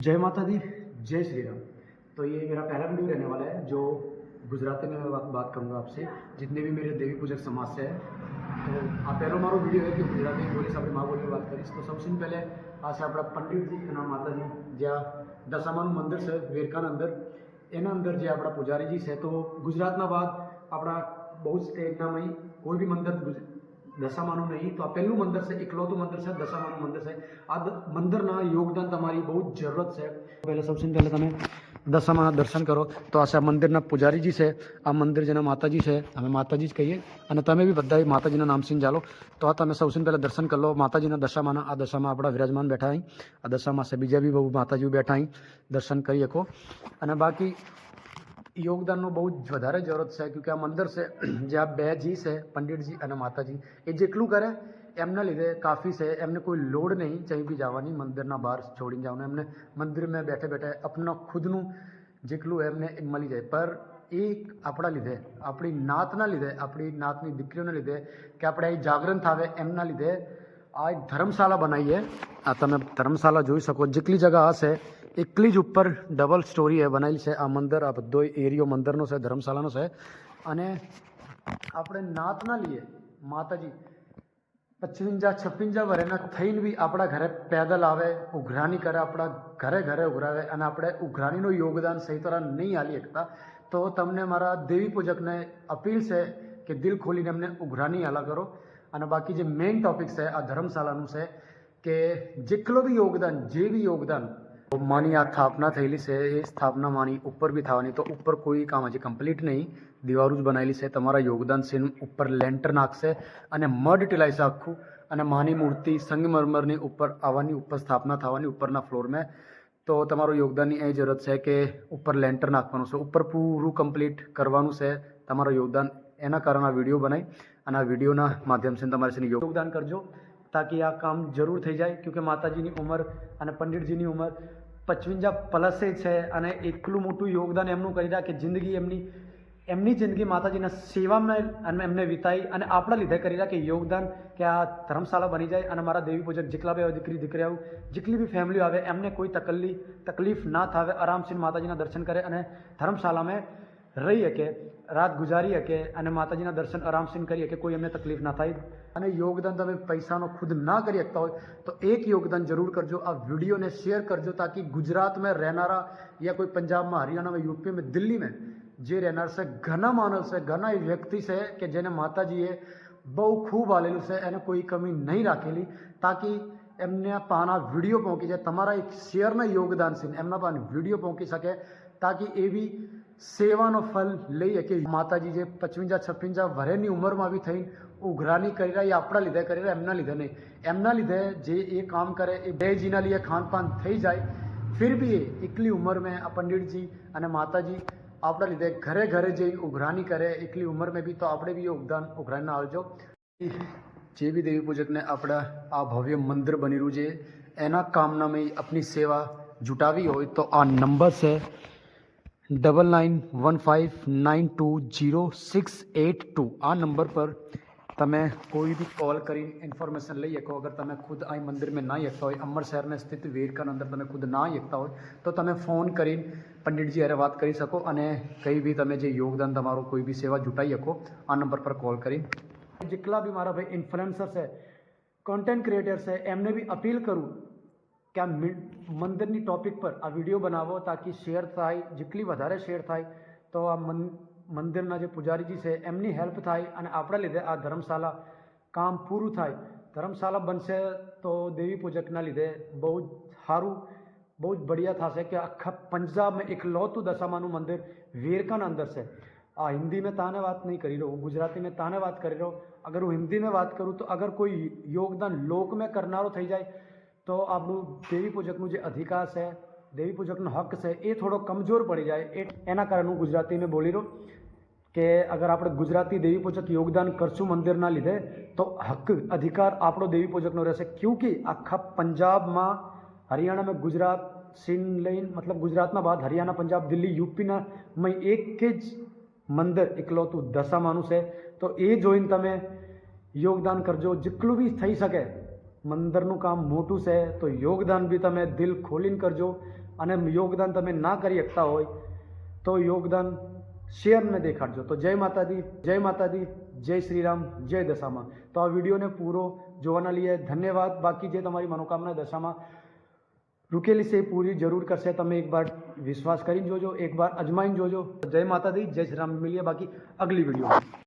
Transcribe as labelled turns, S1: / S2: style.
S1: जय माता दी, जय श्री राम। तो ये मेरा पहला वीडियो रहने वाला है जो गुजराती में मैं बात करूँगा आपसे, जितने भी मेरे देवी पूजक समाज से है। तो आ पहलो मारो वीडियो है कि गुजराती में बोलीश, अपनी माँ बोली में बात करीश। तो सबसे पहले आ से अपना पंडित जी અને માતાજી જ્યાં દશામાનું મંદિર છે વેરકાના અંદર, એના અંદર જે આપણા પૂજારીજી છે, તો ગુજરાતના બાદ આપણા બહુ જ સ્ટેટનામાં કોઈ બી મંદિર દશામાનું નહીં, તો આ પહેલું મંદિર છે, એકલौતું મંદિર છે, દશામાનું મંદિર છે। આ મંદિરના યોગદાન તમારી બહુ જ જરૂરત છે। પહેલે સૌથી પહેલે તમે દશામાના દર્શન કરો। તો આ છે મંદિરના પૂજારીજી છે, આ મંદિર જેના માતાજી છે, અમે માતાજી જ કહીએ, અને તમે બી બધા માતાજીના નામથી ચાલો। તો આ તમે સૌથી પહેલાં દર્શન કરી લો માતાજીના દશામાના। આ દશામાં આપણા વિરાજમાન બેઠા અહીં, આ દશામાં છે, બીજા બી બહુ માતાજીઓ બેઠા અહીં, દર્શન કરી શકો। અને બાકી યોગદાનનો બહુ જ વધારે જરૂરત છે, કેમકે આ મંદિર છે જ્યાં બે જી છે, પંડિતજી અને માતાજી, એ જેટલું કરે એમના લીધે કાફી છે। એમને કોઈ લોડ નહીં ક્યાંય બી જવાની, મંદિરના બહાર છોડીને જવાનું, એમને મંદિરમાં બેઠે બેઠે આપણા ખુદનું જેટલું એમને મળી જાય। પર એ આપણા લીધે, આપણી નાતના લીધે, આપણી નાતની દીકરીઓના લીધે, કે આપણે અહીં જાગરણ થાવે એમના લીધે આ એક ધર્મશાળા બનાવીએ। આ તમે ધર્મશાળા જોઈ શકો, જેટલી જગા હશે એકલી જ ઉપર ડબલ સ્ટોરી એ બનાવેલી છે આ મંદિર। આ બધો એરિયો મંદિરનો છે, ધર્મશાળાનો છે। અને આપણે નાતના લીએ માતાજી 55-56 વર્ષના થઈને બી આપણા ઘરે પેદલ આવે, ઉઘરાણી કરે, આપણા ઘરે ઘરે ઉઘરાવે, અને આપણે ઉઘરાણીનું યોગદાન સહી તરહ નહીં આલી શકતા। તો તમને મારા દેવી પૂજકને અપીલ છે કે દિલ ખોલીને એમને ઉઘરાણી આલા કરો। અને બાકી જે મેઇન ટોપિક છે આ ધર્મશાળાનું છે, કે જેટલો બી યોગદાન, જે બી યોગદાન માની આ સ્થાપના થયેલી છે, એ સ્થાપના માની ઉપર બી થવાની। તો ઉપર કોઈ કામ હજી કમ્પ્લીટ નહીં, દિવારો જ બનાવેલી છે। તમારા યોગદાન છે, ઉપર લેન્ટર નાખશે અને મડ ટીલાઈ છે આખું, અને માની મૂર્તિ સંગમરમરની ઉપર આવવાની, ઉપર સ્થાપના થવાની ઉપરના ફ્લોરમાં। તો તમારું યોગદાનની એ જરૂરત છે કે ઉપર લેન્ટર નાખવાનું છે, ઉપર પૂરું કમ્પ્લીટ કરવાનું છે તમારું યોગદાન। એના કારણે આ વિડીયો બનાવી, અને આ વિડીયોના માધ્યમથી તમારે છે યોગદાન કરજો, તાકી આ કામ જરૂર થઈ જાય। ક્યોંકि માતાજીની ઉંમર અને પંડિતજીની ઉંમર 55+ છે, અને એટલું મોટું યોગદાન એમનું કરી રહ્યા કે જિંદગી એમની જિંદગી માતાજીના સેવામાં એમને વિતાઈ, અને આપણા લીધે કરી રહ્યા કે યોગદાન, કે આ ધર્મશાળા બની જાય। અને મારા દેવી પૂજક જેટલા બી દીકરીઓ, જેટલી બી ફેમિલીઓ આવે, એમને કોઈ તકલીફ ના થાવે, આરામથી માતાજીના દર્શન કરે અને ધર્મશાળામાં રહી શકે, રાત ગુજારી શકે, અને માતાજીના દર્શન આરામથી કરી શકે, કોઈ એમને તકલીફ ના થાય। અને યોગદાન તમે પૈસાનો ખુદ ના કરી શકતા હોય તો એક યોગદાન જરૂર કરજો, આ વિડીયોને શેર કરજો, તાકી ગુજરાતમાં રહેનારા યા કોઈ પંજાબમાં, હરિયાણામાં, યુપીમાં, દિલ્હીમાં જે રહેનાર છે, ઘણા માનવ છે, ઘણા વ્યક્તિ છે કે જેને માતાજીએ બહુ ખૂબ આલેલું છે, એને કોઈ કમી નહીં રાખેલી, તાકી એમને પાના વિડીયો પહોંચી જાય। તમારા એક શેરના યોગદાન છે એમના પાન વિડીયો પહોંચી શકે, તાકી એવી સેવાનો ફલ લઈ શકે। માતાજી જે 55-56 વર્ષની ઉંમરમાં બી થઈને ઉઘરાણી કરી રહ્યા, એ આપણા લીધે કરી રહ્યા, એમના લીધે નહીં। એમના લીધે જે એ કામ કરે એ બે જીના લીધે ખાનપાન થઈ જાય, ફિર બી એ એકલી ઉંમરમાં આ પંડિતજી અને માતાજી આપણા લીધે ઘરે ઘરે જઈને ઉઘરાણી કરે, એકલી ઉંમરમાં બી। તો આપણે બી યોગદાન ઉઘરાણીના આવજો। જે બી દેવી પૂજકને આપણા આ ભવ્ય મંદિર બની રહ્યું છે, એના કામનામાં આપણી સેવા જુટાવી હોય તો આ નંબર છે 9915920682। આ નંબર પર તમે કોઈ બી કોલ કરીને ઇન્ફોર્મેશન લઈ શકો। અગર તમે ખુદ અહીં મંદિરમાં ના શકતા હોય, અમર શહેરમાં સ્થિત વેરકાના અંદર તમે ખુદ ના શકતા હોય, તો તમે ફોન કરીને પંડિતજી હારે વાત કરી શકો, અને કંઈ બી તમે જે યોગદાન તમારું કોઈ બી સેવા જુટાઈ શકો આ નંબર પર કોલ કરીને। જેટલા બી મારા ભાઈ ઇન્ફ્લુએન્સર છે, કોન્ટેન્ટ ક્રિએટર છે, એમને બી અપીલ કરું કે આ મંદિરની ટોપિક પર આ વિડીયો બનાવો, તાકી શેર થાય, જેટલી વધારે શેર થાય તો આ મંદિરના જે પૂજારીજી છે એમની હેલ્પ થાય, અને આપણા લીધે આ ધર્મશાળા કામ પૂરું થાય। ધર્મશાળા બનશે તો દેવી પૂજકના લીધે બહુ જ સારું, બહુ જ બઢિયા થશે કે આખા પંજાબમાં એકલौતું દશામાનું મંદિર વેરકાના અંદર છે। આ હિન્દી में ताने बात नहीं करी रहो, गुजराती में ताने बात करी रहो। अगर હું હિન્દી में बात करूँ तो अगर कोई योगदान लोक में करनारो થઈ જાય તો આપણું દેવી પૂજકનું જે અધિકાર છે, દેવી પૂજકનો હક છે, એ થોડો કમજોર પડી જાય। એના કારણે હું ગુજરાતીમાં બોલી રહ્યો કે અગર આપણે ગુજરાતી દેવી પૂજક યોગદાન કરશું મંદિરના લીધે, તો હક અધિકાર આપણો દેવી પૂજકનો રહેશે। ક્योंकि આખા પંજાબમાં, હરિયાણામાં, ગુજરાત સિંધ લઈને, મતલબ ગુજરાતના બાદ હરિયાણા, પંજાબ, દિલ્હી, યુપીના એક જ મંદિર એકલौતું દશામાનું છે। તો એ જોઈને તમે યોગદાન કરજો જેટલું બી થઈ શકે। મંદિરનું કામ મોટું છે, તો યોગદાન બી તમે દિલ ખોલીને કરજો, અને યોગદાન તમે ના કરી શકતા હોય તો યોગદાન શેરને દેખાડજો. તો જય માતાજી, જય માતાજી, જય શ્રી રામ, જય દશામાં. તો આ વિડીયોને પૂરો જોવાના લીધે ધન્યવાદ. બાકી જે તમારી મનોકામના દશામાં રૂકેલી છે એ પૂરી જરૂર કરશે. તમે એકવાર વિશ્વાસ કરીને જોજો, એકવાર અજમાઈને જોજો. જય માતાજી, જય શ્રી રામ. મળીએ બાકી અગલી વિડીયો.